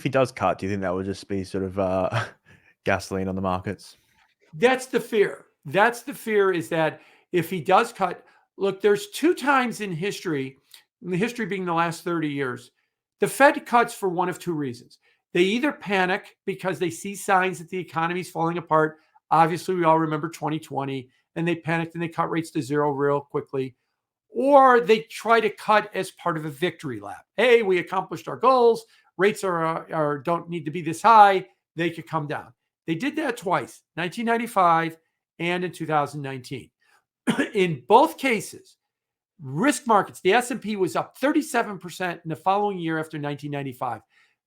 he does cut, do you think that would just be sort of gasoline on the markets? That's the fear. That's the fear, is that if he does cut, look, there's two times in history, the history being the last 30 years, the Fed cuts for one of two reasons. They either panic because they see signs that the economy is falling apart. Obviously, we all remember 2020, and they panicked and they cut rates to zero real quickly. Or they try to cut as part of a victory lap. Hey, we accomplished our goals. Rates don't need to be this high. They could come down. They did that twice, 1995 and in 2019. In both cases, risk markets, the S&P was up 37% in the following year after 1995.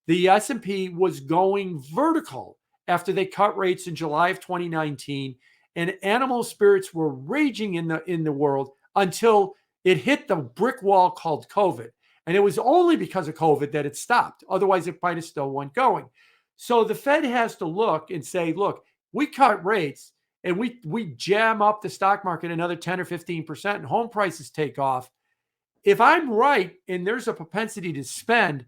The S&P was going vertical after they cut rates in July of 2019, and animal spirits were raging in the world until it hit the brick wall called COVID. And it was only because of COVID that it stopped. Otherwise, it might have still went going. So the Fed has to look and say, look, we cut rates and we jam up the stock market another 10 or 15% and home prices take off. If I'm right and there's a propensity to spend,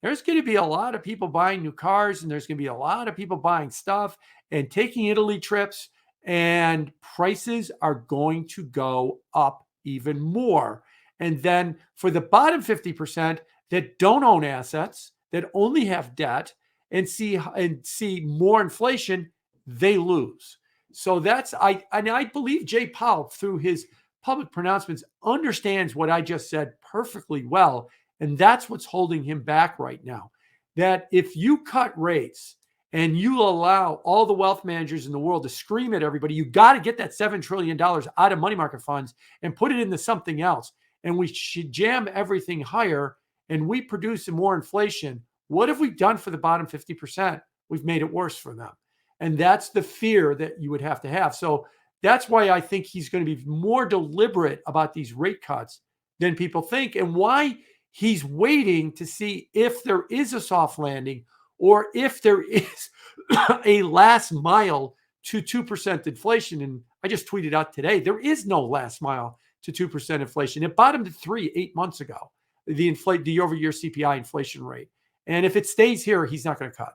there's going to be a lot of people buying new cars, and there's going to be a lot of people buying stuff and taking Italy trips, and prices are going to go up even more. And then for the bottom 50% that don't own assets, that only have debt and see more inflation, they lose. So I believe Jay Powell, through his public pronouncements, understands what I just said perfectly well. And that's what's holding him back right now. That if you cut rates and you allow all the wealth managers in the world to scream at everybody, you got to get that $7 trillion out of money market funds and put it into something else. And we should jam everything higher, and we produce more inflation. What have we done for the bottom 50%? We've made it worse for them. And that's the fear that you would have to have. So that's why I think he's going to be more deliberate about these rate cuts than people think, and why he's waiting to see if there is a soft landing, or if there is a last mile to 2% inflation. And I just tweeted out today, there is no last mile to 2% inflation. It bottomed at 8 months ago, the year-over-year CPI inflation rate. And if it stays here, he's not going to cut.